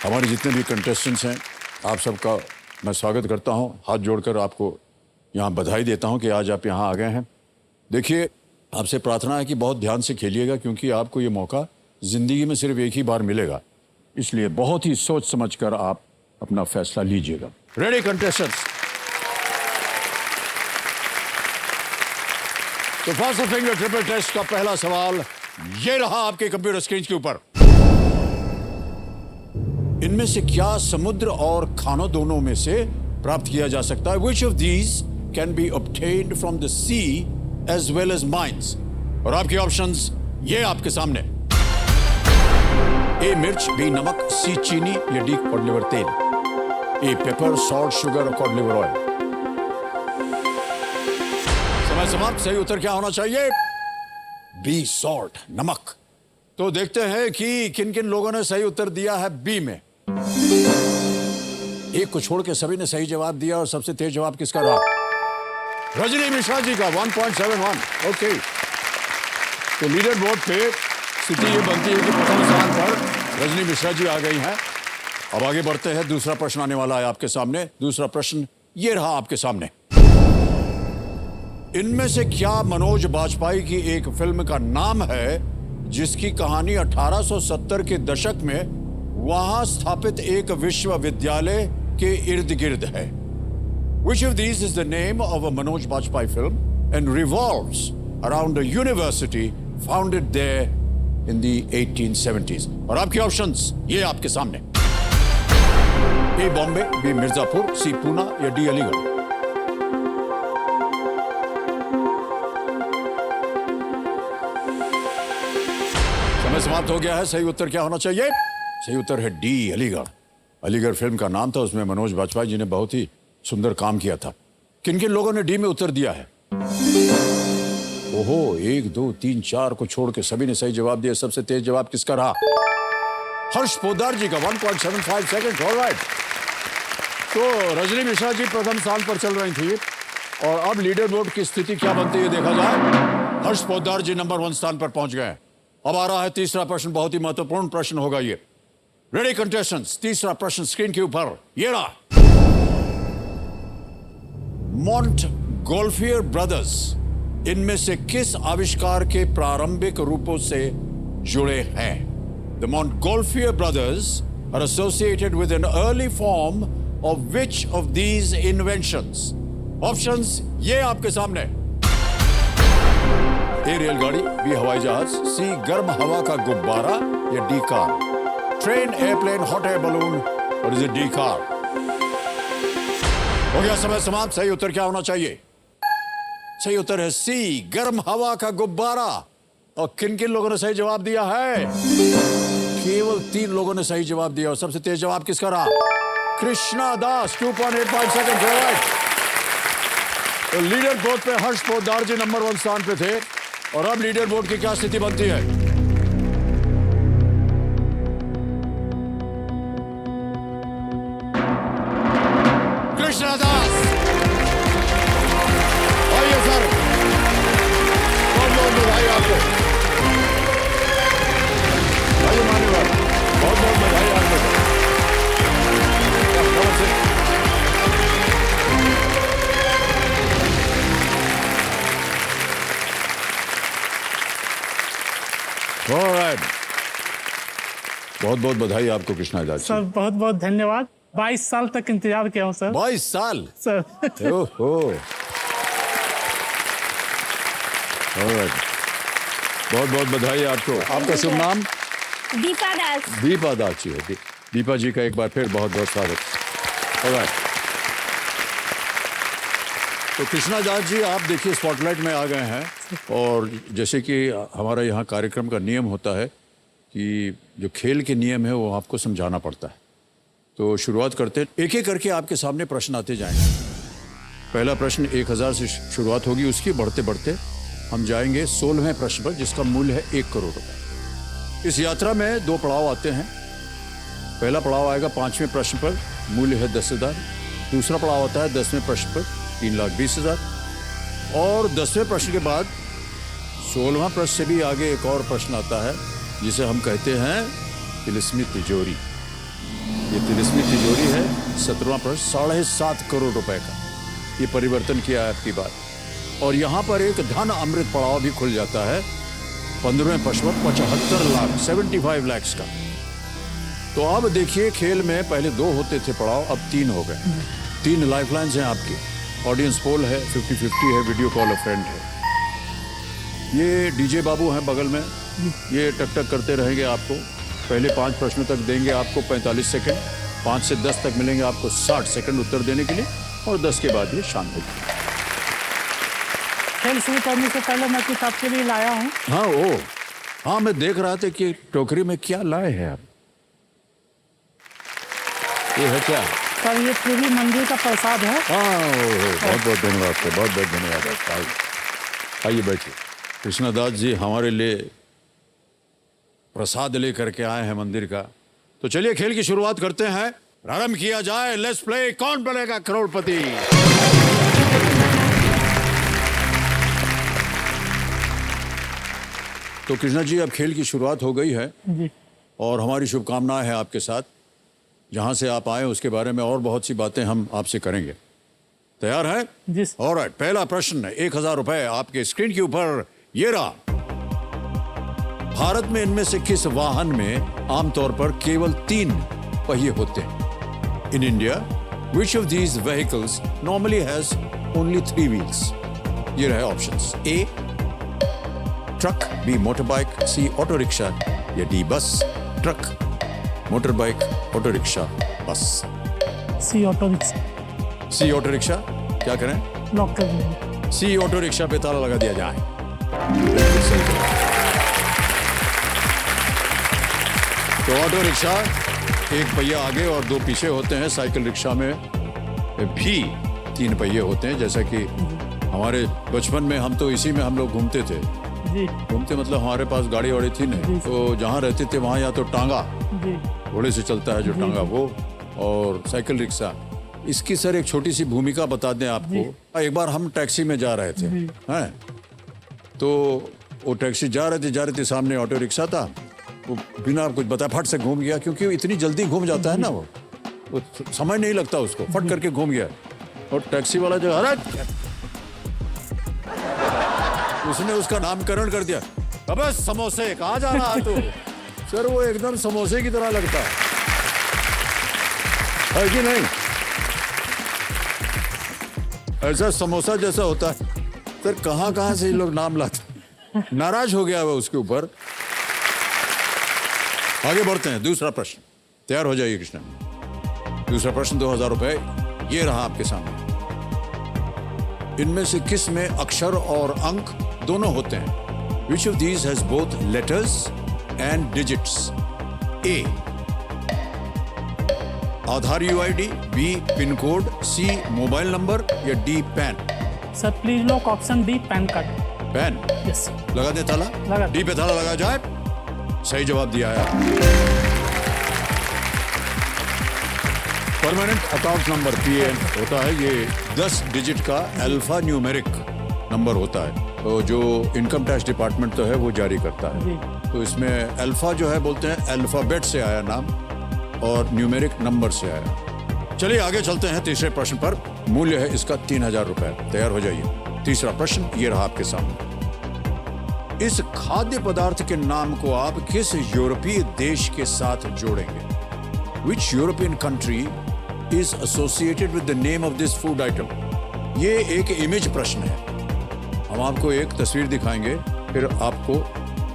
हमारे जितने भी कंटेस्टेंट्स हैं, आप सबका मैं स्वागत करता हूं। हाथ जोड़कर आपको यहां बधाई देता हूं कि आज आप यहां आ गए हैं। देखिए, आपसे प्रार्थना है कि बहुत ध्यान से खेलिएगा, क्योंकि आपको ये मौका जिंदगी में सिर्फ एक ही बार मिलेगा। इसलिए बहुत ही सोच समझकर आप अपना फैसला लीजिएगा। Ready contestants? तो फर्स्ट फिंगर ट्रिपल टेस्ट का पहला सवाल ये रहा आपके कंप्यूटर स्क्रीन के ऊपर। इनमें से क्या समुद्र और खानों दोनों में से प्राप्त किया जा सकता है? Which of these can be obtained from the sea as well as mines? और आपके ऑप्शंस ये आपके सामने। ए मिर्च, बी नमक, सी चीनी या डी कॉड लिवर तेल। ए पेपर, सॉल्ट, शुगर और कॉड लिवर ऑयल। समय समाप्त। सही उत्तर क्या होना चाहिए? बी सॉल्ट, नमक। तो देखते हैं कि किन किन लोगों ने सही उत्तर दिया है बी में। एक को छोड़ के सभी ने सही जवाब दिया और सबसे तेज जवाब किसका रहा? रजनी मिश्रा जी का 1.71। ओके, तो लीडर बोर्ड पे स्थिति ये बनती है कि प्रथम स्थान पर रजनी मिश्रा जी आ गई हैं। अब आगे बढ़ते हैं। दूसरा प्रश्न आने वाला है आपके सामने। दूसरा प्रश्न ये रहा आपके सामने। इनमें से क्या मनोज बाजपेयी की एक फिल्म का नाम है जिसकी कहानी 1870 के दशक में वहां स्थापित एक विश्वविद्यालय के इर्द गिर्द है? Which of these is the name of a Manoj Bajpayee film and revolves around a university founded there in the 1870s? और आपके ऑप्शंस ये आपके सामने। ए बॉम्बे, बी मिर्जापुर, सी पूना या डी अलीगढ़। समय समाप्त हो गया है। सही उत्तर क्या होना चाहिए? सही उत्तर है डी अलीगढ़। अलीगढ़ फिल्म का नाम था, उसमें मनोज बाजपेयी जी ने बहुत ही सुंदर काम किया था। किन किन लोगों ने डी में उत्तर दिया है? ओहो, 1 2 3 4 को छोड़ के सभी ने सही जवाब दिया। सबसे तेज जवाब किसका रहा? हर्ष पोद्दार जी का 1.75 सेकंड। ऑलराइट, तो रजनी मिश्रा जी प्रथम स्थान पर चल रही थी और अब लीडर बोर्ड की स्थिति क्या बनती है देखा जाए। हर्ष पोद्दार जी नंबर 1 स्थान पर पहुंच गए। अब आ रहा है तीसरा प्रश्न। बहुत ही महत्वपूर्ण प्रश्न होगा ये। Ready contestants? तीसरा प्रश्न स्क्रीन के ऊपर ये रहा। मोंटगोल्फियर ब्रदर्स इनमें से किस आविष्कार के प्रारंभिक रूपों से जुड़े हैं? The Montgolfier brothers are associated with an early form of which of these inventions? Options ये आपके सामने। ए रेलगाड़ी, बी हवाई जहाज, सी गर्म हवा का गुब्बारा या D car. Train, airplane, hot air balloon और इज इट डी कार? हो गया समय समाप्त। सही उत्तर क्या होना चाहिए? सही उत्तर है सी गर्म हवा का गुब्बारा। और किन किन लोगों ने सही जवाब दिया है? केवल 3 लोगों ने सही जवाब दिया। और सबसे तेज जवाब किसका रहा? कृष्णा दास, 2.85 सेकंड। तो लीडर बोर्ड पे हर्ष पोद्दार जी नंबर 1 स्थान पे थे। और अब लीडर बोर्ड की क्या स्थिति बनती है? कृष्णा दास, आइए सर, बहुत बहुत बधाई आपको। भाई मान्यवर, बहुत बहुत बधाई आपको। Alright. बहुत बहुत बधाई आपको कृष्णा दास जी। सर बहुत बहुत धन्यवाद। 22 साल तक इंतजार किया हूँ सर। 22 साल सर। ओहो। Alright. बहुत बहुत बधाई आपको। आपका शुभ नाम? दीपा दास। दीपा दास जी है। दीपा जी का एक बार फिर बहुत बहुत स्वागत। Alright. तो कृष्णा दास जी, आप देखिए स्पॉटलाइट में आ गए हैं और जैसे कि हमारा यहाँ कार्यक्रम का नियम होता है कि जो खेल के नियम है वो आपको समझाना पड़ता है। तो शुरुआत करते हैं। एक एक करके आपके सामने प्रश्न आते जाएंगे। पहला प्रश्न 1000 से शुरुआत होगी, उसकी बढ़ते बढ़ते हम जाएंगे 16वें प्रश्न पर, जिसका मूल्य है 1 करोड़ रुपए। इस यात्रा में 2 पड़ाव आते हैं। पहला पड़ाव आएगा 5वें प्रश्न पर, मूल्य है 10,000। दूसरा पड़ाव आता है 10वें प्रश्न पर, 3,20,000। और 10वें प्रश्न के बाद 16वां प्रश्न से भी आगे एक और प्रश्न आता है जिसे हम कहते हैं तिलिस्मी तिजोरी। ये तिलिस्मी तिजोरी है। 17वां प्रश्न, 7.5 करोड़ रुपए का ये परिवर्तन किया है आपकी बात। और यहाँ पर एक धन अमृत पड़ाव भी खुल जाता है 15वें प्रश्न पर 75 लाख 75 लाख का। तो अब देखिए, खेल में पहले 2 होते थे पड़ाव, अब 3 हो गए। 3 लाइफलाइंस हैं आपकी। ऑडियंस पोल है, 50-50 है, वीडियो कॉल अ फ्रेंड है। ये डीजे बाबू हैं बगल में, ये टक टक करते रहेंगे आपको। पहले 5 प्रश्नों तक देंगे आपको 45 सेकंड, 5 से 10 तक मिलेंगे आपको 60 सेकंड उत्तर देने के लिए, और 10 के बाद ये शांत हो जाएगी। खेल शुरू करने से पहले मैं कुछ आपके लिए लाया हूँ। हाँ हाँ, मैं देख रहा था कि टोकरी में क्या लाए हैं आप। ये है क्या? सर ये पूरी मंदिर का प्रसाद है। हाँ, बहुत बहुत धन्यवाद सर, बहुत बहुत धन्यवाद। आइए बैठिए। कृष्णदास जी हमारे लिए प्रसाद लेकर के आए हैं मंदिर का। तो चलिए खेल की शुरुआत करते हैं, प्रारंभ किया जाए। लेट्स प्ले कौन बनेगा करोड़पति। तो कृष्णा जी, अब खेल की शुरुआत हो गई है जी। और हमारी शुभकामनाएं हैं आपके साथ। जहां से आप आए उसके बारे में और बहुत सी बातें हम आपसे करेंगे। तैयार है? जी। ऑलराइट, पहला प्रश्न 1000 रुपए आपके स्क्रीन के ऊपर ये रहा। भारत में इनमें से किस वाहन में आमतौर पर केवल 3 पहिए होते हैं? In India which of these vehicles normally has only 3 wheels? ये रहे ऑप्शंस। ए ट्रक, बी मोटर बाइक, सी ऑटो रिक्शा, या डी बस। Truck, motor bike, auto rickshaw, बस। सी ऑटो रिक्शा। सी ऑटो रिक्शा, क्या करें? लॉक कर दीजिए। सी ऑटो रिक्शा पे ताला लगा दिया जाए। बिल्कुल सही जवाब। तो ऑटो रिक्शा 1 पहिया आगे और 2 पीछे होते हैं। साइकिल रिक्शा में भी 3 पहिए होते हैं। जैसा कि हमारे बचपन में हम तो इसी में हम लोग घूमते थे। जी। घूमते मतलब हमारे पास गाड़ी वाड़ी थी नहीं, तो जहाँ रहते थे वहाँ या तो टांगा, जी। घोड़े से चलता है जो टांगा, वो, और साइकिल रिक्शा। इसकी सर एक छोटी सी भूमिका बता दें आपको। एक बार हम टैक्सी में जा रहे थे, हैं, तो वो टैक्सी जा रहे थे, सामने ऑटो रिक्शा था। वो बिना कुछ बताए फट से घूम गया, क्योंकि इतनी जल्दी घूम जाता है ना, वो समय नहीं लगता उसको, फट करके घूम गया। और टैक्सी वाला जो, अरे उसने उसका नामकरण कर दिया, अबे समोसे, कहाँ जा रहा तू? सर वो एकदम समोसे की तरह लगता है कि नहीं? ऐसा समोसा जैसा होता है। सर कहाँ से ये लोग नाम लाते। नाराज हो गया वो उसके ऊपर। आगे बढ़ते हैं, दूसरा प्रश्न। तैयार हो जाइए कृष्णा। दूसरा प्रश्न 2000 रुपए ये रहा आपके सामने। इनमें से किस में अक्षर और अंक दोनों होते हैं? Which of these has both letters and digits? A Aadhaar UID, B pin code, C mobile number, या D pan? Sir please lock option D, pan card. Pan? Yes. लगा दे ताला? लगा। डी पे ताला लगा जाए। सही जवाब दिया है। परमानेंट अकाउंट नंबर PAN होता है। ये 10 डिजिट का अल्फा न्यूमेरिक नंबर होता है, तो जो इनकम टैक्स डिपार्टमेंट तो है वो जारी करता है। तो इसमें अल्फा जो है बोलते हैं, अल्फाबेट से आया नाम, और न्यूमेरिक नंबर से आया। चलिए आगे चलते हैं तीसरे प्रश्न पर। मूल्य है इसका 3000 रुपए। तैयार हो जाइए। तीसरा प्रश्न ये रहा आपके सामने। इस खाद्य पदार्थ के नाम को आप किस यूरोपीय देश के साथ जोड़ेंगे? Which European country is associated with the name of this food item? ये एक इमेज प्रश्न है। हम आपको एक तस्वीर दिखाएंगे, फिर आपको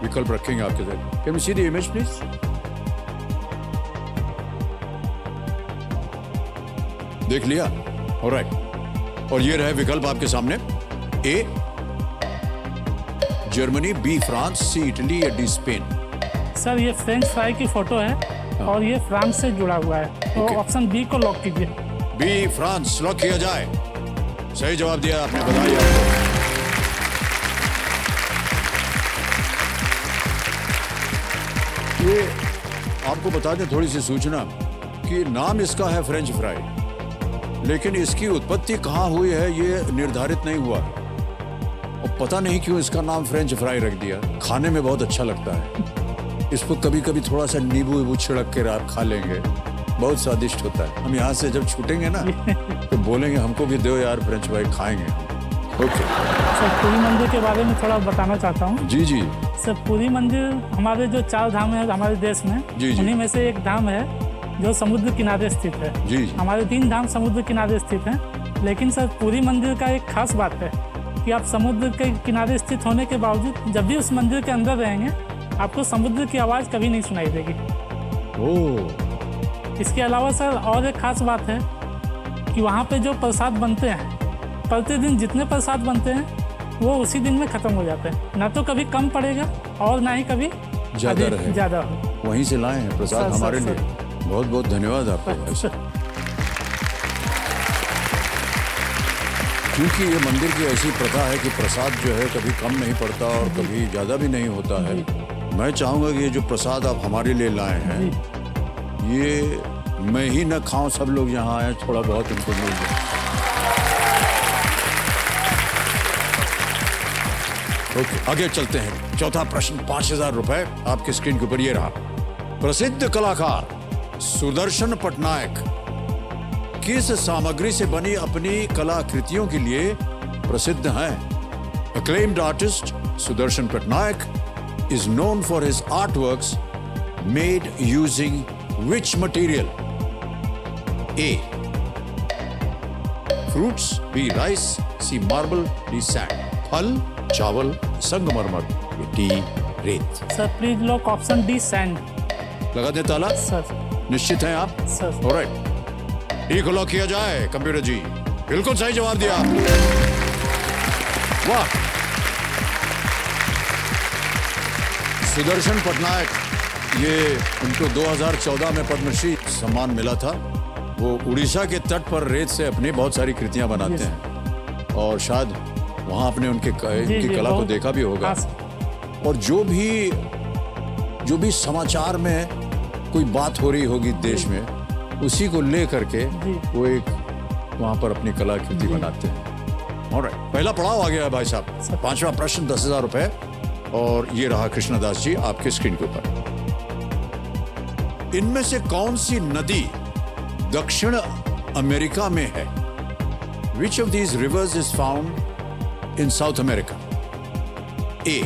विकल्प रखेंगे आपके साथ। Can we see the image please? देख लिया? Alright. और ये रहे विकल्प आपके सामने। A Germany, B France, C Italy, या डी स्पेन? सर ये फ्रेंच फ्राई की फोटो है और ये फ्रांस से जुड़ा हुआ है, तो ऑप्शन बी को लॉक कीजिए। बी फ्रांस लॉक किया जाए। सही जवाब दिया आपने, बधाई आपको। ये आपको बता दें थोड़ी सी सूचना कि नाम इसका है फ्रेंच फ्राई, लेकिन इसकी उत्पत्ति कहाँ हुई है ये निर्धारित नहीं हुआ, और पता नहीं क्यों इसका नाम फ्रेंच फ्राई रख दिया। खाने में बहुत अच्छा लगता है। इस पर कभी कभी थोड़ा सा नींबू छिड़क कर आप खा लेंगे, बहुत स्वादिष्ट होता है। हम यहाँ से जब छूटेंगे ना तो बोलेंगे हमको भी दो यार फ्रेंच फ्राई खाएंगे। ओके सर पुरी मंदिर के बारे में थोड़ा बताना चाहता हूँ। जी जी सर पुरी मंदिर हमारे जो 4 धाम है हमारे देश में, जी, जी। उन्हीं में से एक धाम है जो समुद्र किनारे स्थित है। जी, जी। हमारे 3 धाम समुद्र किनारे स्थित हैं, लेकिन सर पुरी मंदिर का एक खास बात है कि आप समुद्र के किनारे स्थित होने के बावजूद जब भी उस मंदिर के अंदर रहेंगे आपको समुद्र की आवाज़ कभी नहीं सुनाई देगी। ओह इसके अलावा सर और एक खास बात है कि वहाँ पे जो प्रसाद बनते हैं, प्रतिदिन जितने प्रसाद बनते हैं वो उसी दिन में ख़त्म हो जाते हैं। ना तो कभी कम पड़ेगा और ना ही कभी ज्यादा रहेगा। ज़्यादा हो। वहीं से लाए हैं प्रसाद सर, हमारे सर, लिए। बहुत बहुत धन्यवाद आपका भाई साहब। क्योंकि ये मंदिर की ऐसी प्रथा है कि प्रसाद जो है कभी कम नहीं पड़ता और कभी ज़्यादा भी नहीं होता है। मैं चाहूँगा कि ये जो प्रसाद आप हमारे लिए लाए हैं ये मैं ही न खाऊं, सब लोग यहाँ आए थोड़ा बहुत इनको मिल जाए। ओके आगे चलते हैं। चौथा प्रश्न 5,000 रुपए आपके स्क्रीन के ऊपर ये रहा। प्रसिद्ध कलाकार सुदर्शन पटनायक किस सामग्री से बनी अपनी कलाकृतियों के लिए प्रसिद्ध हैं? Acclaimed artist Sudarshan Patnaik is known for his artworks made using which material? A. Fruits, B. Rice, C. Marble, D. Sand. फल, चावल, संगमरमर, D. रेत। Sir please lock option D sand. लगा दे ताला? सर निश्चित हैं आप? सर ऑलराइट, डी को लॉक किया जाए। कंप्यूटर जी बिल्कुल सही जवाब दिया। वाह, सुदर्शन पटनायक, ये उनको 2014 में पद्मश्री सम्मान मिला था। वो उड़ीसा के तट पर रेत से अपनी बहुत सारी कृतियां बनाते हैं और शायद वहां आपने उनकी कला को देखा भी होगा। और जो भी समाचार में कोई बात हो रही होगी देश में, उसी को ले करके वो एक वहां पर अपनी कलाकृति बनाते हैं। ऑलराइट, पहला पड़ाव आ गया है भाई साहब। 5वां प्रश्न 10,000 रुपए और ये रहा कृष्णदास जी आपके स्क्रीन के ऊपर। इनमें से कौन सी नदी दक्षिण अमेरिका में है? Which of these rivers is found in South America? A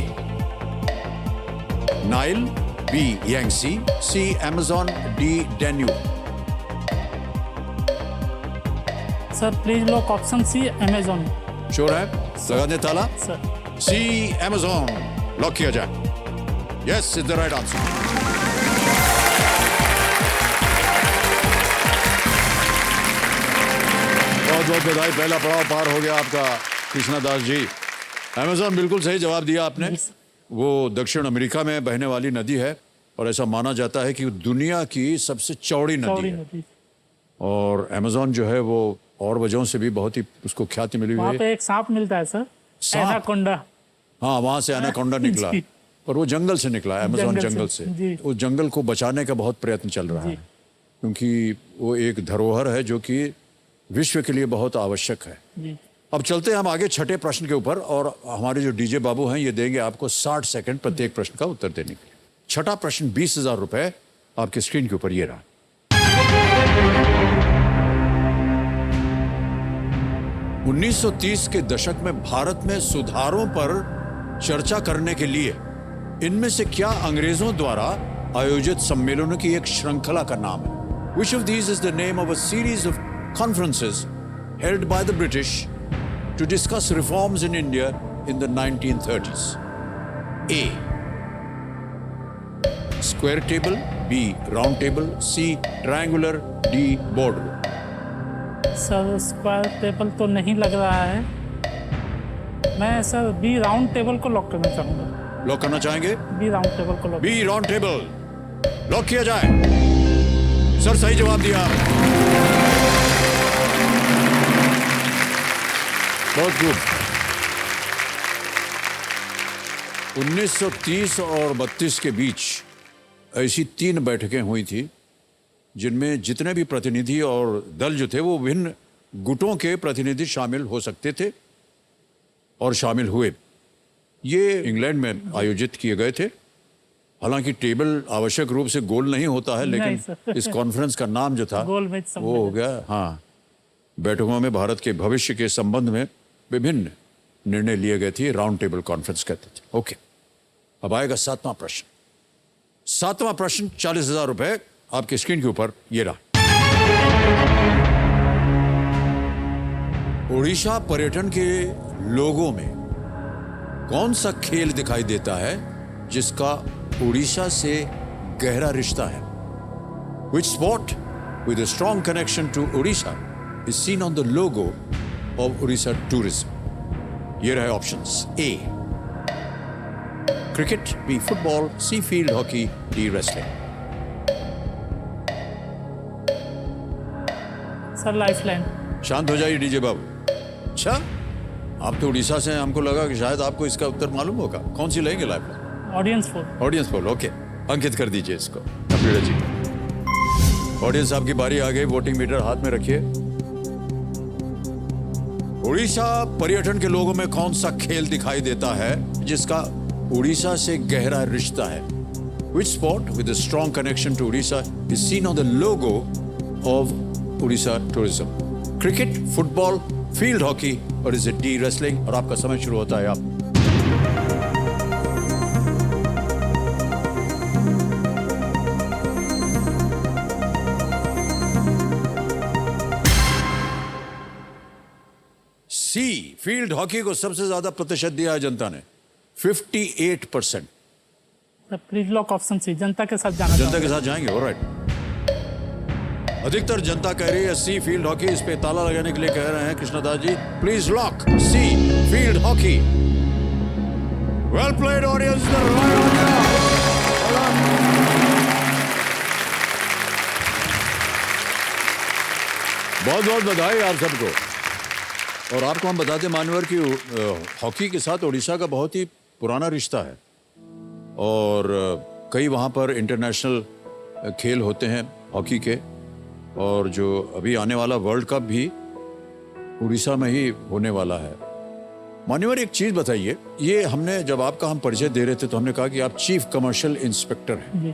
Nile, B Yangtze, C Amazon, D Danube. Sir please lock option C Amazon. Sure है? लगा दे ताला? सर सी अमेजॉन लॉक किया जाए। Yes is the right answer. बहुत बहुत बधाई, पहला पड़ाव पार हो गया आपका कृष्णदास जी। अमेजॉन बिल्कुल सही जवाब दिया आपने। वो दक्षिण अमेरिका में बहने वाली नदी है और ऐसा माना जाता है कि दुनिया की सबसे चौड़ी नदी है। और अमेजॉन जो है वो और वजहों से भी बहुत ही उसको ख्याति मिली हुई वहाँ है। पे एक सांप मिलता है सर, सांप? एनाकोंडा। हाँ, वहां से एनाकोंडा निकला जी। और वो जंगल से निकला है, अमेजॉन जंगल से। जी। उस जंगल को बचाने का बहुत प्रयत्न चल रहा है क्योंकि वो एक धरोहर है जो कि विश्व के लिए बहुत आवश्यक है। जी। अब चलते हैं हम आगे छठे प्रश्न के ऊपर और हमारे जो डीजे बाबू हैं ये देंगे आपको 60 सेकंड प्रत्येक प्रश्न का उत्तर देने के लिए। छठा प्रश्न 20,000 रुपए आपके स्क्रीन के ऊपर ये रहा। 1930 के दशक में भारत में सुधारों पर चर्चा करने के लिए इनमें से क्या अंग्रेजों द्वारा आयोजित सम्मेलनों की एक श्रृंखला का नाम है? Which of these is the name of a series of conferences held by the British to discuss reforms in India in the 1930s? A. Square table, B. Round table, C. Triangular, D. Boardroom. Sir square table तो नहीं लग रहा है, मैं sir B round table को lock करना चाहूंगा। Lock करना चाहेंगे? बी राउंड टेबल को lock. B round table lock किया जाए। सर सही जवाब दिया, बहुत खूब। 1930 और 32 के बीच ऐसी 3 बैठकें हुई थी जिनमें जितने भी प्रतिनिधि और दल जो थे वो विभिन्न गुटों के प्रतिनिधि शामिल हो सकते थे और शामिल हुए। ये इंग्लैंड में आयोजित किए गए थे। हालांकि टेबल आवश्यक रूप से गोल नहीं होता है, नहीं, लेकिन सर। इस कॉन्फ्रेंस का नाम जो था गोल मेज वो हो गया। हाँ, बैठकों में भारत के भविष्य के संबंध में विभिन्न निर्णय लिए गए थे, राउंड टेबल कॉन्फ्रेंस कहते थे। ओके, अब आएगा 7वां प्रश्न। 7वां प्रश्न 40,000 रुपए आपकी स्क्रीन के ऊपर ये रहा। उड़ीसा पर्यटन के लोगों में कौन सा खेल दिखाई देता है जिसका उड़ीसा से गहरा रिश्ता है? Which sport with a strong connection to Odisha is seen on the logo of Odisha tourism? ये रहे options. A cricket, B football, C field hockey, D wrestling. Sir lifeline. शांत हो जाइए डीजे बाबू। अच्छा, आप तो उड़ीसा से हैं, हमको लगा कि शायद आपको इसका उत्तर मालूम होगा। कौन सी लेंगे life? Audience poll. Audience poll. Okay, अंकित कर दीजिए इसको कंप्यूटर जी। ऑडियंस आपकी बारी आ गई, वोटिंग मीटर हाथ में रखिए। उड़ीसा पर्यटन के लोगों में कौन सा खेल दिखाई देता है जिसका उड़ीसा से गहरा रिश्ता है? Which sport with a strong connection to Odisha is seen on the logo of Odisha tourism? Cricket, football, field hockey और इज इट डी रेसलिंग? और आपका समय शुरू होता है आप। सी फील्ड हॉकी को सबसे ज्यादा प्रतिशत दिया है जनता ने, 58%। प्लीज लॉक ऑप्शन सी, जनता के साथ जाना जनता के साथ जाएंगे, ऑलराइट। अधिकतर जनता कह रही है सी फील्ड हॉकी। इस पे ताला लगाने के लिए कह रहे हैं Krishnadas ji. Please lock C field hockey. Well played audience. बहुत बहुत बधाई आप सबको। और आपको हम बताते मानवर की हॉकी के साथ उड़ीसा का बहुत ही पुराना रिश्ता है और कई वहाँ पर इंटरनेशनल खेल होते हैं हॉकी के। और जो अभी आने वाला वर्ल्ड कप भी उड़ीसा में ही होने वाला है। मान्यवर एक चीज बताइए, ये हमने जब आपका हम परिचय दे रहे थे तो हमने कहा कि आप चीफ कमर्शियल इंस्पेक्टर हैं जी।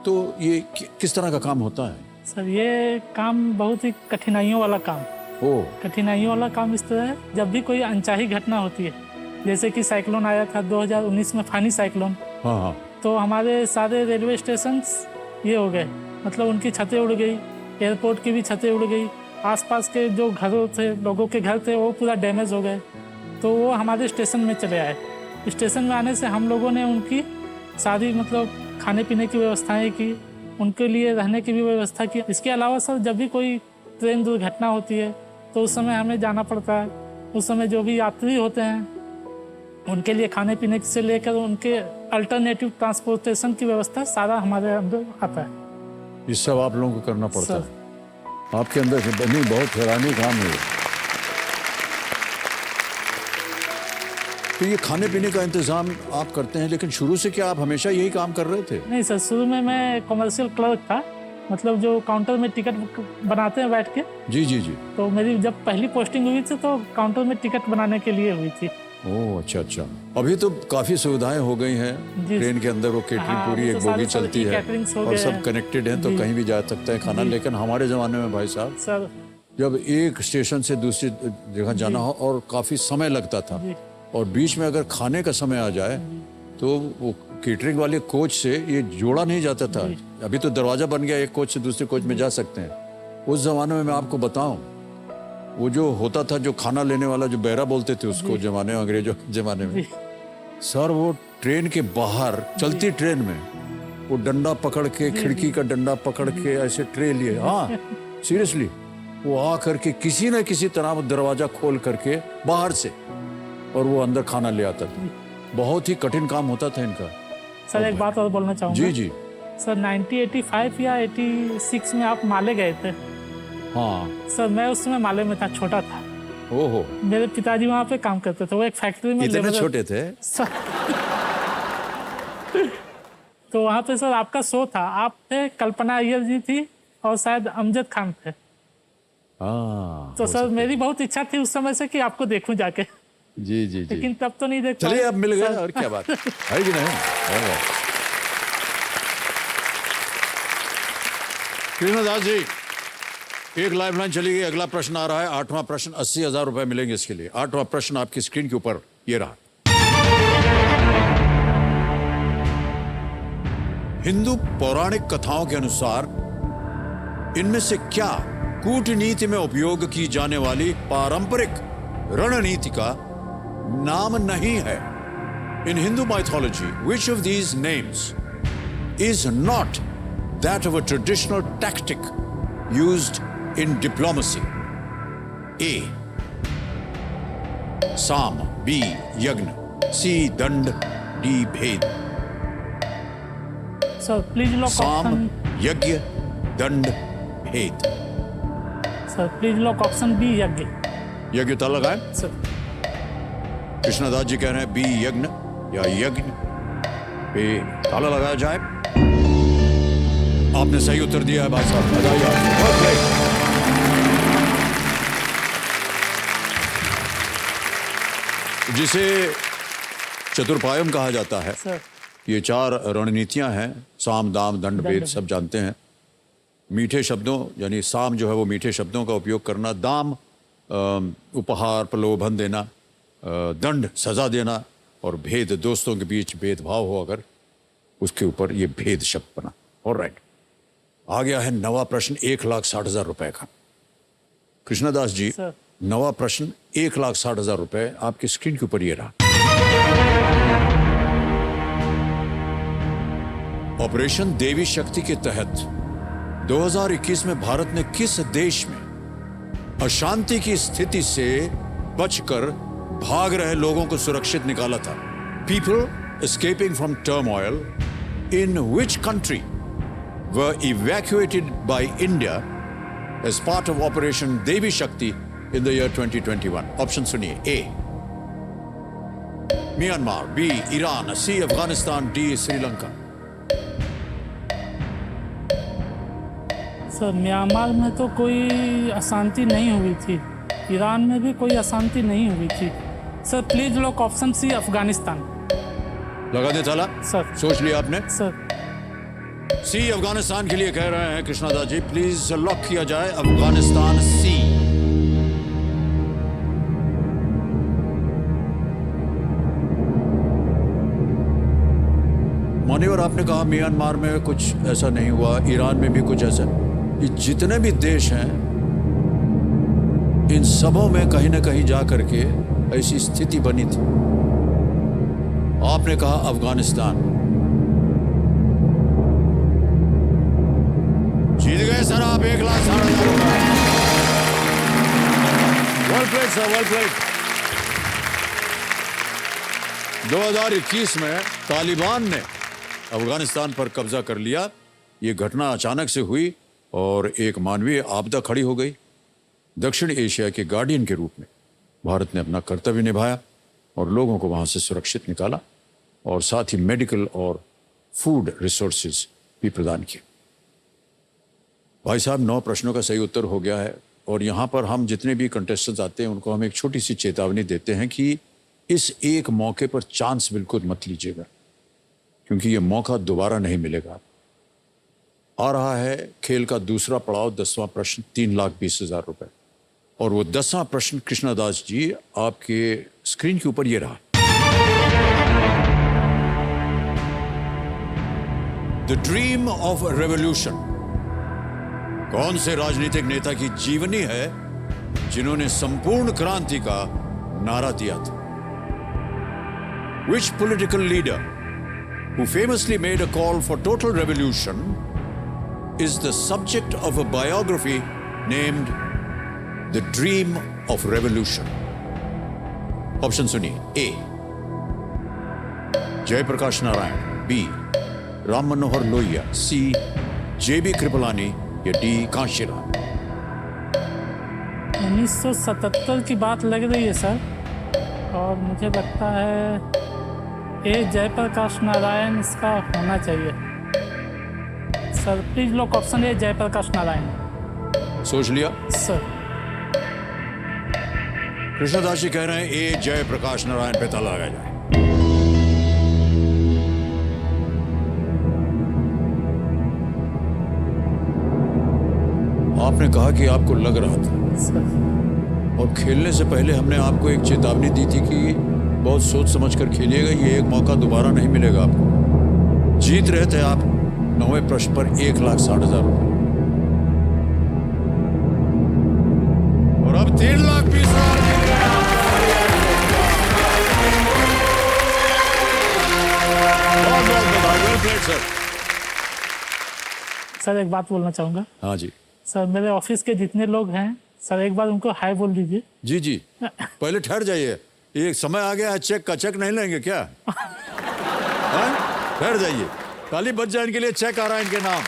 तो ये किस तरह का काम होता है? सर ये काम बहुत ही कठिनाइयों वाला काम। ओह, कठिनाइयों वाला काम इस तरह है, जब भी कोई अनचाही घटना होती है, जैसे कि साइक्लोन आया था 2019 में, फानी साइक्लोन। हाँ हाँ। तो हमारे सारे रेलवे स्टेशन ये हो गए, मतलब उनकी छतें उड़ गई, एयरपोर्ट की भी छतें उड़ गई, आसपास के जो घरों थे, लोगों के घर थे, वो पूरा डैमेज हो गए। तो वो हमारे स्टेशन में चले आए। स्टेशन में आने से हम लोगों ने उनकी सारी मतलब खाने पीने की व्यवस्थाएं की, उनके लिए रहने की भी व्यवस्था की। इसके अलावा सर जब भी कोई ट्रेन दुर्घटना होती है तो उस समय हमें जाना पड़ता है। उस समय जो भी यात्री होते हैं उनके लिए खाने पीने से लेकर उनके अल्टरनेटिव ट्रांसपोर्टेशन की व्यवस्था सारा हमारे अंदर आता है। ये सब आप लोगों को करना पड़ता है। आपके अंदर से बनी बहुत हैरानी काम है। तो ये खाने पीने का इंतजाम आप करते हैं, लेकिन शुरू से क्या आप हमेशा यही काम कर रहे थे? नहीं सर, शुरू में मैं कमर्शियल क्लर्क था, मतलब जो काउंटर में टिकट बनाते हैं बैठ के। जी जी जी। तो मेरी जब पहली पोस्टिंग हुई थी तो काउंटर में टिकट बनाने के लिए हुई थी। ओह अच्छा अच्छा। अभी तो काफी सुविधाएं हो गई हैं ट्रेन के अंदर, वो केटरिंग हाँ, पूरी एक तो बोगी सारे चलती है कैटरिंग्स हो और गए सब हैं। कनेक्टेड हैं, तो जी। कहीं भी जा सकते हैं खाना। लेकिन हमारे जमाने में भाई साहब, सर जब एक स्टेशन से दूसरी जगह जाना हो और काफी समय लगता था, जी। और बीच में अगर खाने का समय आ जाए तो वो केटरिंग वाले कोच से ये जोड़ा नहीं जाता था। अभी तो दरवाजा बन गया, एक कोच से दूसरे कोच में जा सकते हैं। उस जमाने में मैं आपको बताऊं, वो जो होता था, जो खाना लेने वाला, जो बैरा बोलते थे उसको जमाने, अंग्रेजों के जमाने में, सर वो ट्रेन के बाहर चलती ट्रेन में वो डंडा पकड़ के, खिड़की का डंडा पकड़ के ऐसे ट्रे लिए, हाँ सीरियसली, वो आ करके किसी न किसी तरह वो दरवाजा खोल करके बाहर से और वो अंदर खाना ले आता था। बहुत ही कठिन काम होता था इनका। सर एक बात और बोलना चाहूँगा। जी जी। सर 1985 या 86 में आप माले गए थे। हाँ सर मैं उस समय माले में था, छोटा था। ओहो, मेरे पिताजी वहाँ पे काम करते थे, वो एक फैक्ट्री में इतने लेबर- छोटे थे? सर तो वहाँ पे सर आपका शो था, आप थे, कल्पना अय्यर जी थी और शायद अमजद खान थे। हाँ तो सर मेरी बहुत इच्छा थी उस समय से कि आपको देखूं जाके, जी जी जी। लेकिन तब तो नहीं देख चलिए पाए। अब मिल गए, सर, और क्या बात है कि नहीं? कृष्णदास जी, एक लाइफलाइन चली गई। अगला प्रश्न आ रहा है, 8वां प्रश्न। 80,000 रुपए मिलेंगे इसके लिए। 8वां प्रश्न आपकी स्क्रीन के ऊपर ये रहा। हिंदू पौराणिक कथाओं के अनुसार इनमें से क्या कूटनीति में उपयोग की जाने वाली पारंपरिक रणनीति का नाम नहीं है? In Hindu mythology, which of these names is not that of a traditional tactic used in diplomacy? A. साम, B. यज्ञ, C. दंड, D. भेद। सर प्लीज लॉक साम, ऑप्शन यज्ञ, दंड, भेद। Sir please lock option B यज्ञ। यज्ञ ताला लगाए। सर कृष्णदास जी कह रहे हैं बी यज्ञ या यज्ञ पे ताला लगाया जाए। आपने सही उत्तर दिया है भाई साहब, बधाई आपको। जिसे चतुर्पायम कहा जाता है, सर ये 4 रणनीतियां हैं, साम, दाम, दंड, भेद, सब जानते हैं। मीठे शब्दों यानी साम जो है वो मीठे शब्दों का उपयोग करना, दाम उपहार प्रलोभन देना, दंड सजा देना, और भेद दोस्तों के बीच भेदभाव हो अगर, उसके ऊपर ये भेद शब्द बना। ऑलराइट, आ गया है नवा प्रश्न 1,60,000 रुपए का। कृष्णदास जी, सर। नवा प्रश्न 1,60,000 रुपए आपकी स्क्रीन के ऊपर ये रहा। ऑपरेशन देवी शक्ति के तहत 2021 में भारत ने किस देश में अशांति की स्थिति से बचकर भाग रहे लोगों को सुरक्षित निकाला था? People escaping from turmoil in which country were evacuated by India as part of operation Devi Shakti in the year 2021? Option सुनिए। A. Myanmar, B. Iran, C. Afghanistan, D. Sri Lanka. Sir Myanmar में तो कोई अशांति नहीं हुई थी, ईरान में भी कोई अशांति नहीं हुई थी। Sir please lock option C Afghanistan. लगा दे ताला। सर सोच लिया आपने? सर सी अफगानिस्तान के लिए कह रहे हैं कृष्णदास जी, प्लीज लॉक किया जाए अफगानिस्तान सी। मान्यवर, आपने कहा म्यांमार में कुछ ऐसा नहीं हुआ, ईरान में भी कुछ ऐसा। ये जितने भी देश हैं, इन सबों में कहीं ना कहीं जा करके ऐसी स्थिति बनी थी। आपने कहा अफगानिस्तान। जीत गए सर आप 1,60,000 रुपए। Well played sir, well played. 2021 में तालिबान ने अफगानिस्तान पर कब्जा कर लिया। ये घटना अचानक से हुई और एक मानवीय आपदा खड़ी हो गई। दक्षिण एशिया के गार्डियन के रूप में भारत ने अपना कर्तव्य निभाया और लोगों को वहां से सुरक्षित निकाला, और साथ ही मेडिकल और फूड रिसोर्सेज भी प्रदान किए। भाई साहब, 9 प्रश्नों का सही उत्तर हो गया है, और यहां पर हम जितने भी कंटेस्टेंट्स आते हैं उनको हम एक छोटी सी चेतावनी देते हैं कि इस एक मौके पर चांस बिल्कुल मत लीजिएगा, क्योंकि ये मौका दोबारा नहीं मिलेगा। आ रहा है खेल का दूसरा पड़ाव, 10वां प्रश्न, 3,20,000 रुपए, और वो 10वां प्रश्न कृष्णदास जी आपके स्क्रीन के ऊपर ये रहा। द ड्रीम ऑफ रेवोल्यूशन कौन से राजनीतिक नेता की जीवनी है जिन्होंने संपूर्ण क्रांति का नारा दिया था? Which political leader who famously made a call for total revolution is the subject of a biography named The Dream of Revolution? Option सुनिए। ए. जयप्रकाश नारायण, बी. राम मनोहर लोहिया, सी. जेबी कृपलानी, या डी. कांशीराम। 1977 की बात लग रही है सर, और मुझे लगता है ए जयप्रकाश नारायण इसका होना चाहिए। Sir please lock option A Jayaprakash Narayan. सोच लिया? सर कृष्णदास जी कह रहे हैं ए जयप्रकाश नारायण पे ताला लगाया जाए। आपने कहा कि आपको लग रहा था, सर और खेलने से पहले हमने आपको एक चेतावनी दी थी कि बहुत सोच समझ कर खेलिएगा, ये एक मौका दोबारा नहीं मिलेगा आपको। जीत रहे थे आप 9वें प्रश्न पर 1,60,000 रुपए, और अब 3,20,000 मिल गए आपको। बहुत बहुत बधाई, वेल प्लेड सर। सर एक बात बोलना चाहूँगा। हाँ जी सर मेरे ऑफिस के जितने लोग हैं सर, एक बार उनको हाय बोल दीजिए। जी जी, पहले ठहर जाइए, ये समय आ गया है चेक का। चेक नहीं लेंगे क्या? हाँ? ठहर जाइए, ताली बज जाए इनके लिए, चेक आ रहा है इनके नाम।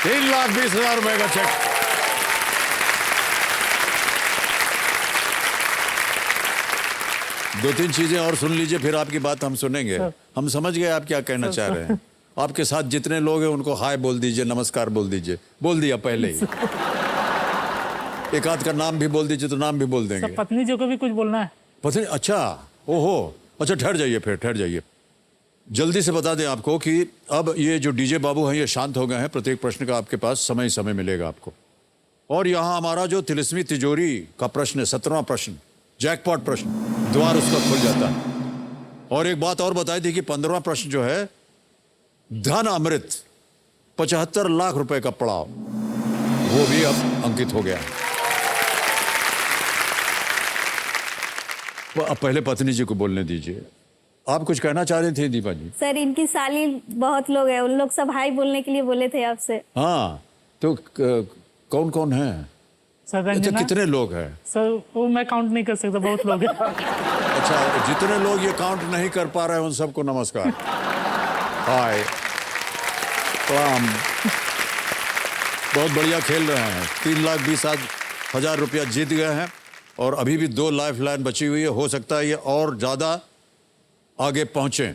₹3,20,000 का चेक। दो तीन चीजें और सुन लीजिए, फिर आपकी बात हम सुनेंगे। हम समझ गए आप क्या कहना चाह रहे हैं। आपके साथ जितने लोग हैं उनको हाय बोल दीजिए, नमस्कार बोल दीजिए। बोल दिया पहले ही। एक आध का नाम भी बोल दीजिए तो नाम भी बोल देंगे। सर पत्नी जी को भी कुछ बोलना है। पत्नी? अच्छा, ओहो, अच्छा ठहर जाइए, फिर ठहर जाइए। जल्दी से बता दें आपको कि अब ये जो डीजे बाबू हैं ये शांत हो गए हैं। प्रत्येक प्रश्न का आपके पास समय समय मिलेगा आपको। और यहाँ हमारा जो तिलिस्मी तिजोरी का प्रश्न है, 17वां प्रश्न, जैकपॉट प्रश्न, द्वार उसका खुल जाता है। और एक बात और बताई थी कि 15वां प्रश्न जो है, धन अमृत 75 लाख रुपए का पड़ाव, वो भी अब अंकित हो गया। अब पहले पत्नी जी को बोलने दीजिए। आप कुछ कहना चाह रही थी दीपा जी? सर इनकी साली बहुत लोग हैं, उन लोग सब हाय बोलने के लिए बोले थे आपसे। हाँ, तो कौन कौन है? सर अच्छा, रंजना। कितने लोग हैं? सर वो मैं काउंट नहीं कर सकता, बहुत लोग हैं। अच्छा, जितने लोग ये काउंट नहीं कर पा रहे हैं उन सबको नमस्कार, हाय, प्रणाम। बहुत बढ़िया खेल रहे हैं। 3,20,000 रुपया जीत गए हैं और अभी भी 2 लाइफ लाइन बची हुई है। हो सकता है ये और ज्यादा आगे पहुंचे।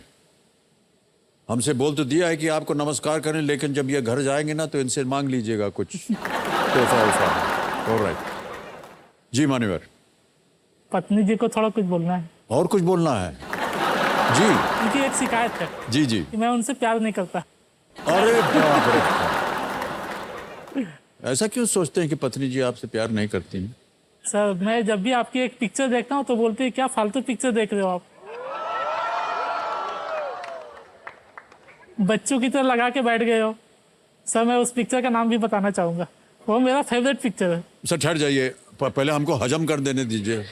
हमसे बोल तो दिया है कि आपको नमस्कार करें, लेकिन जब ये घर जाएंगे ना तो इनसे मांग लीजिएगा कुछ तोहफा उफा। ऑलराइट जी, मान्यवर। पत्नी जी को थोड़ा कुछ बोलना है। और कुछ बोलना है जी? उनकी एक शिकायत है जी जी। कि मैं उनसे प्यार नहीं करता। अरे बाप रे, ऐसा क्यों सोचते हैं कि पत्नी जी आपसे प्यार नहीं करती हैं? सर मैं जब भी आपकी एक पिक्चर देखता हूँ तो बोलते हैं क्या फालतू पिक्चर देख रहे हो आप, बच्चों की तरह लगा के बैठ गए हो। सर मैं उस पिक्चर का नाम भी बताना चाहूँगा, वो मेरा फेवरेट पिक्चर है। सर ठहर जाइए, पहले हमको हजम कर देने दीजिए।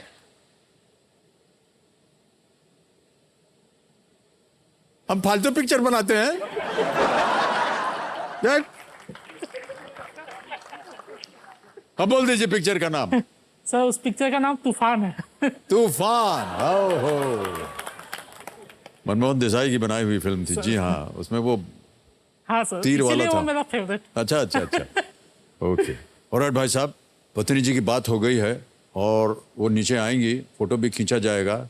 हम फालतू पिक्चर बनाते हैं? अब बोल दीजिए पिक्चर का नाम। सर उस पिक्चर का नाम तूफान है। तूफान। ओहो, मनमोहन देसाई की बनाई हुई फिल्म थी। जी हाँ, उसमें वो हाँ सर, तीर वाला इसीलिए था। वो मेरा फेवरेट। अच्छा अच्छा अच्छा, ओके। ऑलराइट भाई साहब, पत्नी जी की बात हो गई है और वो नीचे आएंगी, फोटो भी खींचा जाएगा,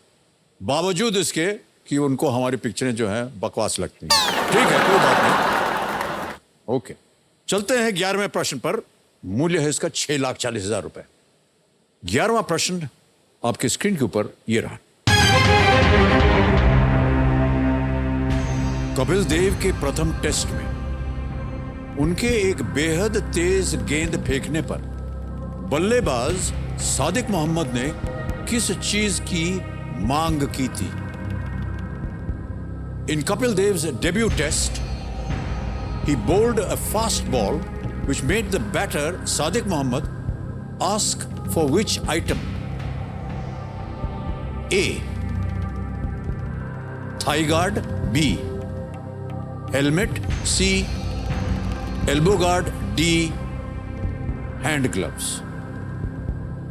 बावजूद इसके कि उनको हमारी पिक्चरें जो हैं बकवास लगती हैं। ठीक है, कोई बात नहीं। ओके, चलते हैं 11वें प्रश्न पर। मूल्य है इसका 6,40,000 रुपए। 11वां प्रश्न आपकी स्क्रीन के ऊपर ये रहा। कपिल देव के प्रथम टेस्ट में उनके एक बेहद तेज गेंद फेंकने पर बल्लेबाज सादिक मोहम्मद ने किस चीज की मांग की थी? In Kapil Dev's debut test, he bowled a fast ball which made the batter Sadiq Mohammed ask for which item? A, thigh guard. B, helmet. C, elbow guard. D, hand gloves.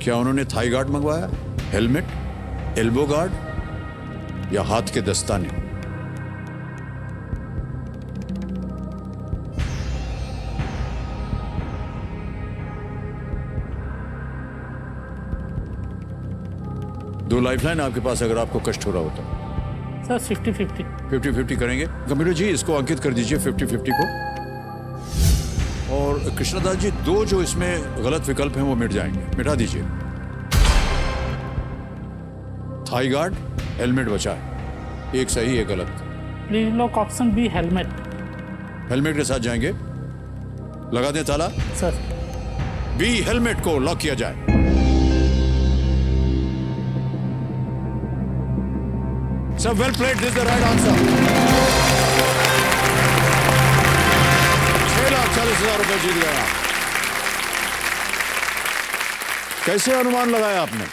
क्या उन्होंने थाई गार्ड मंगवाया, helmet, elbow guard या हाथ के दस्ताने? दो lifeline आपके पास, अगर आपको कष्ट हो रहा होता। सर 50-50। 50-50 करेंगे। कंप्यूटर जी इसको अंकित कर दीजिए 50-50 को। और कृष्णदास जी, 2 जो इसमें गलत विकल्प हैं वो मिट जाएंगे, मिटा दीजिए। थाई गार्ड, हेलमेट बचा है, एक सही एक गलत। Please lock option B helmet. Helmet के साथ जाएंगे, लगा दें ताला। सर बी हेलमेट को लॉक किया जाए। Sir well played, this is the right answer. 6,40,000 रुपए जीत गए आप। कैसे अनुमान लगाया आपने?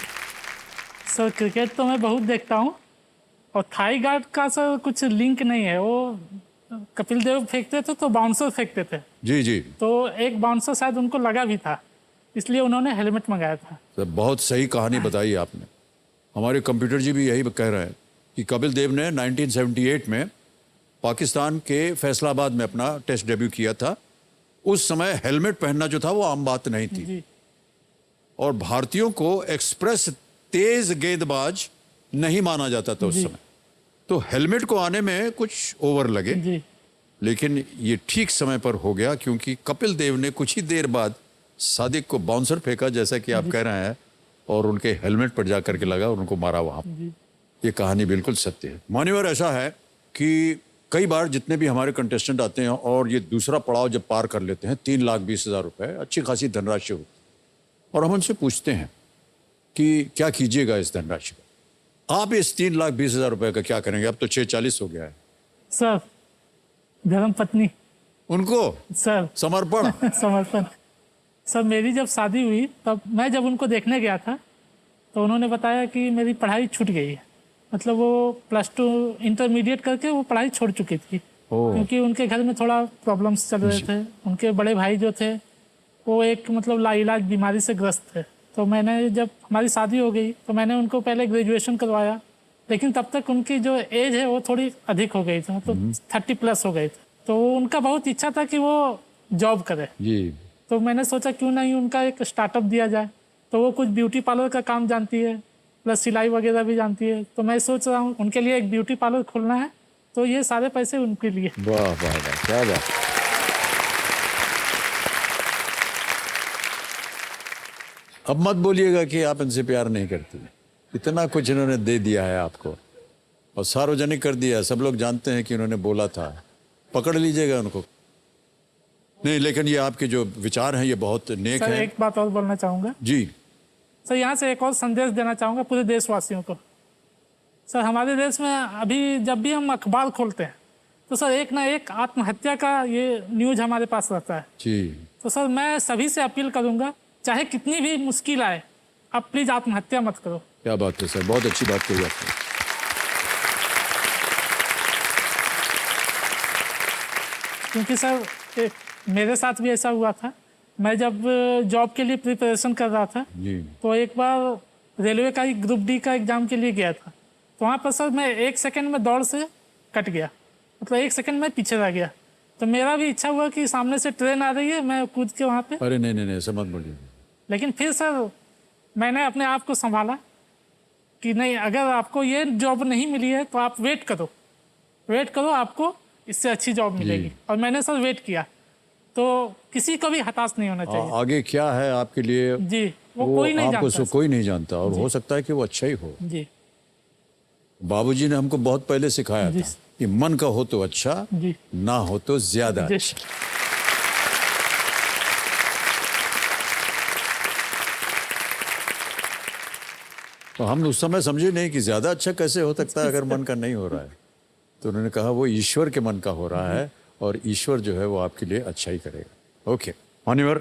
सर क्रिकेट तो मैं बहुत देखता हूँ, और थाई गार्ड का सर कुछ लिंक नहीं है। वो कपिल देव फेंकते थे तो बाउंसर फेंकते थे, जी जी, तो एक बाउंसर शायद उनको लगा भी था, इसलिए उन्होंने हेलमेट मंगाया था। तो बहुत सही कहानी बताई आपने। हमारे कंप्यूटर जी भी यही कह रहे हैं कि कपिल देव ने 1978 में पाकिस्तान के फैसलाबाद में अपना टेस्ट डेब्यू किया था। उस समय हेलमेट पहनना जो था वो आम बात नहीं थी, जी और भारतीयों को एक्सप्रेस तेज गेंदबाज नहीं माना जाता था उस जी। समय। तो हेलमेट को आने में कुछ ओवर लगे, जी लेकिन ये ठीक समय पर हो गया, क्योंकि कपिल देव ने कुछ ही देर बाद सादिक को बाउंसर फेंका, जैसा कि आप कह रहे हैं, और उनके हेलमेट पर जाकर के लगा और उनको मारा वहां। जी ये कहानी बिल्कुल सत्य है। मान्यवर, ऐसा है कि कई बार जितने भी हमारे कंटेस्टेंट आते हैं और ये दूसरा पड़ाव जब पार कर लेते हैं, 3,20,000 रुपए, अच्छी खासी धनराशि होती है, और हम उनसे पूछते हैं कि क्या कीजिएगा इस धनराशि का। आप इस 3,20,000 रुपए का क्या करेंगे? अब तो 6,40 हो गया है। सर धर्म पत्नी, उनको सर समर्पण। समर्पण। सर मेरी जब शादी हुई तब मैं जब उनको देखने गया था तो उन्होंने बताया कि मेरी पढ़ाई छूट गई है। मतलब वो +2 इंटरमीडिएट करके वो पढ़ाई छोड़ चुकी थी, क्योंकि उनके घर में थोड़ा प्रॉब्लम्स चल रहे थे। उनके बड़े भाई जो थे वो एक मतलब लाइलाज बीमारी से ग्रस्त थे। तो मैंने जब हमारी शादी हो गई तो मैंने उनको पहले ग्रेजुएशन करवाया, लेकिन तब तक उनकी जो एज है वो थोड़ी अधिक हो गई थी, मतलब 30+ हो गए थे। तो उनका बहुत इच्छा था कि वो जॉब करे जी। तो मैंने सोचा क्यों नहीं उनका एक स्टार्टअप दिया जाए। तो वो कुछ ब्यूटी पार्लर का काम जानती है, प्लस सिलाई वगैरह भी जानती है। तो मैं सोच रहा हूँ उनके लिए एक ब्यूटी पार्लर खोलना है, तो ये सारे पैसे उनके लिए। वाह वाह वाह, क्या बात। अब मत बोलिएगा कि आप इनसे प्यार नहीं करती। इतना कुछ इन्होंने दे दिया है आपको और सार्वजनिक कर दिया। सब लोग जानते हैं कि उन्होंने बोला था। पकड़ लीजिएगा उनको। नहीं, लेकिन ये आपके जो विचार हैं ये बहुत नेक सर हैं। एक बात और बोलना चाहूँगा जी। सर, यहाँ से एक और संदेश देना चाहूँगा पूरे देशवासियों को। सर हमारे देश में अभी जब भी हम अखबार खोलते हैं तो सर एक ना एक आत्महत्या का ये न्यूज हमारे पास रहता है। जी। तो सर मैं सभी से अपील करूँगा, चाहे कितनी भी मुश्किल आए, आप प्लीज़ आत्महत्या मत करो। क्या बात है सर, बहुत अच्छी बात कही आपने। क्योंकि सर मेरे साथ भी ऐसा हुआ था। मैं जब जॉब के लिए प्रिपरेशन कर रहा था जी। तो एक बार रेलवे का ही ग्रुप डी का एग्ज़ाम के लिए गया था। तो वहाँ पर सर मैं 1 सेकंड में दौड़ से कट गया, मतलब 1 सेकंड में पीछे रह गया। तो मेरा भी इच्छा हुआ कि सामने से ट्रेन आ रही है, मैं कूद के वहाँ पे। अरे नहीं नहीं नहीं, ऐसा मत बोलिए। लेकिन फिर सर मैंने अपने आप को संभाला कि नहीं, अगर आपको ये जॉब नहीं मिली है तो आप वेट करो, आपको इससे अच्छी जॉब मिलेगी। और मैंने सर वेट किया। तो किसी को भी हताश नहीं होना चाहिए। आगे क्या है आपके लिए जी, वो कोई नहीं आपको जानता। कोई नहीं जानता, और हो सकता है कि वो अच्छा ही हो। जी बाबूजी ने हमको बहुत पहले सिखाया जी। था कि मन का हो तो अच्छा, जी ना हो तो ज्यादा जी। अच्छा। तो हम उस समय समझे नहीं कि ज्यादा अच्छा कैसे हो सकता है अगर मन का नहीं हो रहा है। तो उन्होंने कहा वो ईश्वर के मन का हो रहा है, और ईश्वर जो है वो आपके लिए अच्छा ही करेगा। ओके मान्यवर,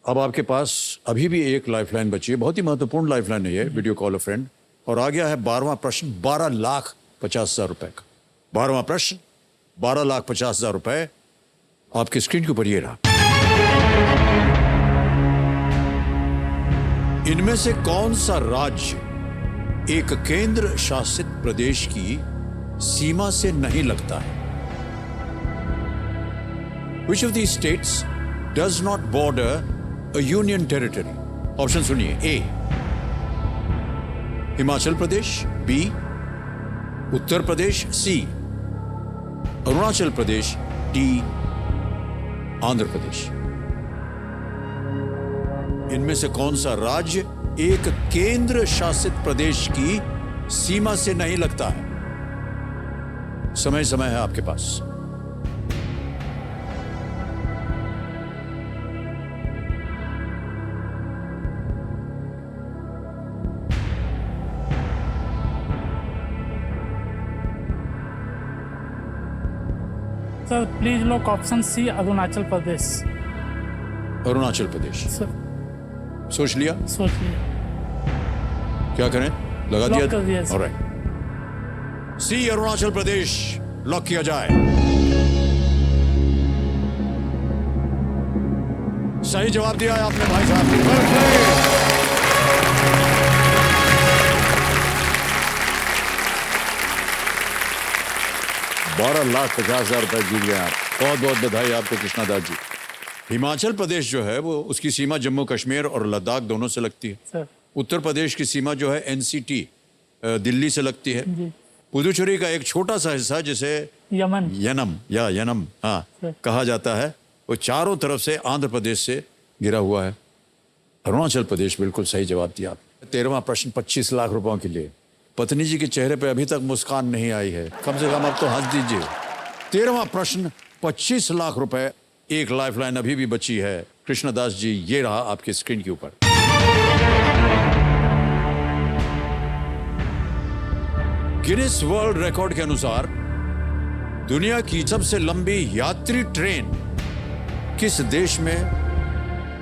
अब आपके पास अभी भी एक लाइफलाइन बची है, बहुत ही महत्वपूर्ण लाइफलाइन है ये, वीडियो कॉल अ फ्रेंड। और आ गया है 12वां प्रश्न, 12,50,000 रुपए का। 12वां प्रश्न, 12,50,000 रुपए आपकी स्क्रीन के ऊपर ये रहा। इनमें से कौन सा राज्य एक केंद्र शासित प्रदेश की सीमा से नहीं लगता है? Which of these states does not border a union territory? Option सुनिए। ए हिमाचल प्रदेश, बी उत्तर प्रदेश, सी अरुणाचल प्रदेश, डी आंध्र प्रदेश। इनमें से कौन सा राज्य एक केंद्र शासित प्रदेश की सीमा से नहीं लगता है। समय समय है आपके पास। Sir please lock option C Arunachal Pradesh. Arunachal Pradesh sir सोच लिया? सोचिए। क्या करें? लगा लॉक दिया? कर दिया सर। ऑलराइट, सी अरुणाचल प्रदेश लॉक किया जाए। सही जवाब दिया है आपने भाई साहब। Well played। 12,50,000 रुपए जीत गए आप। बहुत बहुत बधाई आपको कृष्णादास जी। हिमाचल प्रदेश जो है वो उसकी सीमा जम्मू कश्मीर और लद्दाख दोनों से लगती है। सर उत्तर प्रदेश की सीमा जो है एनसीटी दिल्ली से लगती है। जी। पुदुचेरी का एक छोटा सा हिस्सा जिसे यमन। यनम हाँ सर। कहा जाता है, वो चारों तरफ से आंध्र प्रदेश से घिरा हुआ है। अरुणाचल प्रदेश बिल्कुल सही जवाब दिया। 13वां प्रश्न 25 लाख रुपयों के लिए। पत्नी जी के चेहरे पे अभी तक मुस्कान नहीं आई है, कम से कम अब तो हंस दीजिए। 13वां प्रश्न 25 लाख रुपए, एक लाइफलाइन अभी भी बची है। कृष्णदास जी ये रहा आपके स्क्रीन के ऊपर। गिनीज वर्ल्ड रिकॉर्ड के अनुसार दुनिया की सबसे लंबी यात्री ट्रेन किस देश में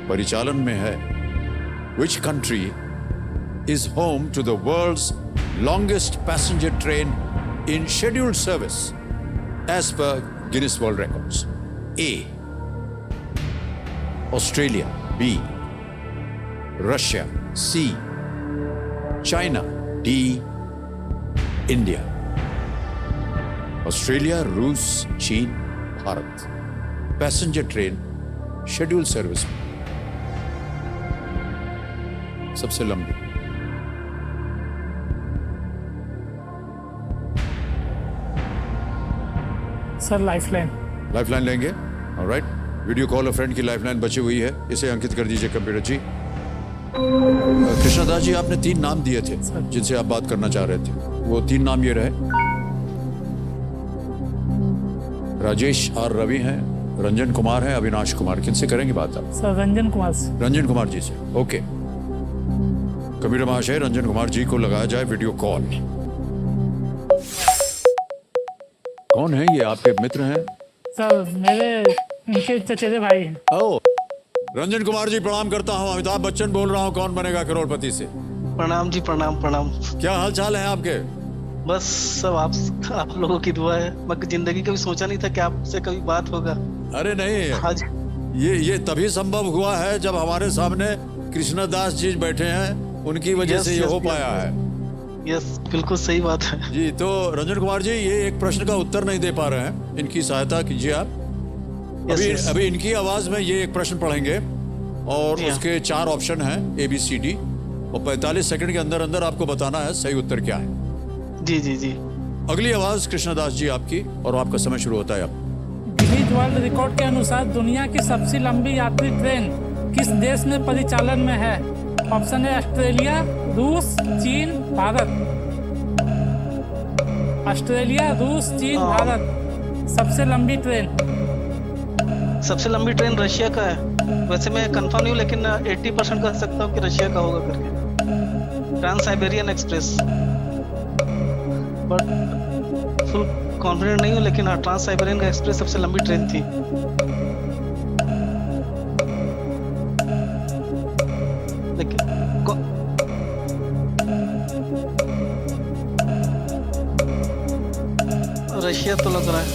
परिचालन में है? Which country is home to the world's longest passenger train in scheduled service as per Guinness World Records? A. Australia. B. Russia. C. China. D. India. Australia, रूस, चीन, Bharat. Passenger train schedule service में सबसे लंबी। Sir lifeline. Lifeline लेंगे? Alright, video call अ friend की lifeline बची हुई है, इसे अंकित कर दीजिए कंप्यूटर जी। कृष्णदास जी आपने 3 नाम दिए थे जिनसे आप बात करना चाह रहे थे, वो 3 नाम ये रहे। राजेश आर रवि हैं, रंजन कुमार हैं, अविनाश कुमार। किनसे करेंगे बात आप? सर रंजन कुमार से। रंजन कुमार जी से। ओके, कंप्यूटर महाशय रंजन कुमार जी को लगाया जाए वीडियो कॉल। कौन है ये? आपके मित्र हैं? सर मेरे इनके चचेरे भाई हैं। ओ, रंजन कुमार जी प्रणाम करता हूँ। अमिताभ बच्चन बोल रहा हूँ, कौन बनेगा करोड़पति से। प्रणाम जी, प्रणाम प्रणाम। क्या हाल चाल है आपके? बस सब आप लोगों की दुआ है। मैं जिंदगी कभी सोचा नहीं था कि आपसे कभी बात होगा। अरे नहीं, आज ये तभी संभव हुआ है जब हमारे सामने कृष्णदास जी बैठे हैं, उनकी वजह से ये हो पाया है। यस, बिल्कुल सही बात है जी। तो रंजन कुमार जी, ये एक प्रश्न का उत्तर नहीं दे पा रहे हैं, इनकी सहायता कीजिए आप। अभी इनकी आवाज में ये एक प्रश्न पढ़ेंगे और उसके 4 ऑप्शन हैं ABCD, और 45 सेकंड के अंदर अंदर आपको बताना है सही उत्तर क्या है। जी जी जी। अगली आवाज कृष्णदास जी आपकी, और आपका समय शुरू होता है अब। गिनीज वर्ल्ड रिकॉर्ड के अनुसार दुनिया की सबसे लंबी यात्री ट्रेन किस देश में परिचालन में है? ऑप्शन है ऑस्ट्रेलिया, रूस, चीन, भारत। ऑस्ट्रेलिया, रूस, चीन, भारत। सबसे लंबी ट्रेन। सबसे लंबी ट्रेन रशिया का है। वैसे मैं कंफर्म नहीं हूँ, लेकिन 80% कह सकता हूँ कि रशिया का होगा करके। Trans Siberian express, but full confident नहीं हूँ, लेकिन हाँ, ट्रांस साइबेरियन एक्सप्रेस सबसे लंबी ट्रेन थी। लेकिन रशिया तो लग रहा है।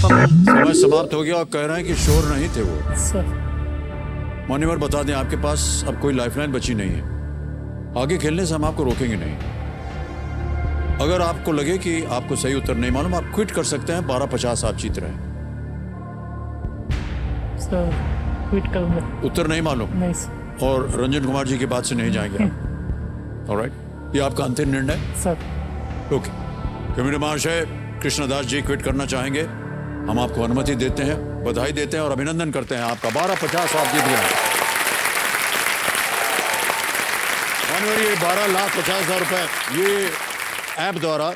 समय समाप्त हो गया और कह रहे हैं कि शोर नहीं थे वो। सर मान्यवर बता दें, आपके पास अब कोई लाइफलाइन बची नहीं है। आगे खेलने से हम आपको रोकेंगे नहीं। अगर आपको लगे कि आपको सही उत्तर नहीं मालूम, आप क्विट कर सकते हैं। 12,50 आप जीत रहे हैं। सर क्विट करूंगा। उत्तर नहीं मालूम? नहीं सर। और रंजन कुमार जी की बात से नहीं जाएंगे आप? ऑलराइट, ये आपका अंतिम निर्णय? सर ओके, कमिश्नर महाशय कृष्णदास जी क्विट करना चाहेंगे, हम आपको अनुमति देते हैं, बधाई देते हैं और अभिनंदन करते हैं आपका। 12,50 आप जीत गए। माननीय 12,50,000 रुपए ये ऐप द्वारा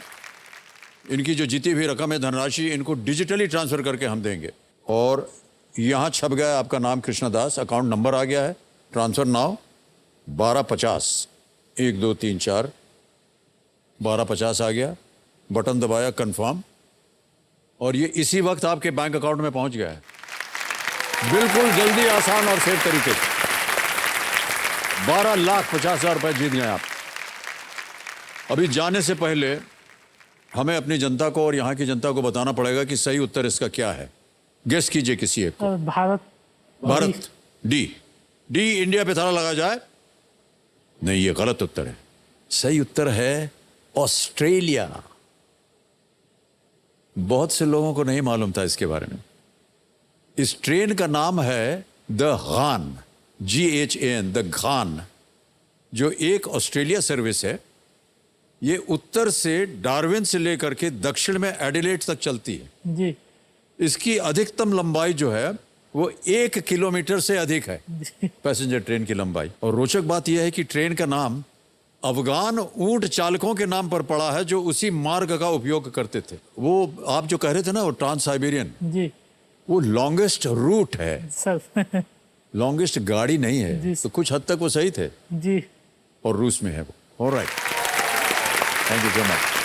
इनकी जो जीती हुई रकम है, धनराशि, इनको डिजिटली ट्रांसफर करके हम देंगे। और यहाँ छप गया आपका नाम कृष्णदास, अकाउंट नंबर आ गया है, ट्रांसफर नाउ 1250, 1 2 3 4, 1250 आ गया, बटन दबाया, कंफर्म, और ये इसी वक्त आपके बैंक अकाउंट में पहुंच गया है। बिल्कुल जल्दी, आसान और सेफ तरीके से 12,50,000 रुपए जीत गए आप। अभी जाने से पहले हमें अपनी जनता को और यहाँ की जनता को बताना पड़ेगा कि सही उत्तर इसका क्या है। गेस कीजिए किसी एक को। Sir Bharat. Bharat, D. D India पे ताला लगा जाए। नहीं, ये गलत उत्तर है। सही उत्तर है ऑस्ट्रेलिया। बहुत से लोगों को नहीं मालूम था इसके बारे में। इस ट्रेन का नाम है द गान, GHAN, द गान, जो एक ऑस्ट्रेलिया सर्विस है। ये उत्तर से डार्विन से लेकर के दक्षिण में एडिलेड तक चलती है। जी इसकी अधिकतम लंबाई जो है वो 1 किलोमीटर से अधिक है, पैसेंजर ट्रेन की लंबाई। और रोचक बात यह है कि ट्रेन का नाम अफगान ऊंट चालकों के नाम पर पड़ा है जो उसी मार्ग का उपयोग करते थे। वो आप जो कह रहे थे ना, वो ट्रांस साइबेरियन, जी वो लॉन्गेस्ट रूट है, सर। लॉन्गेस्ट गाड़ी नहीं है। जी। तो कुछ हद तक वो सही थे। जी और रूस में है वो। Alright, thank you so much.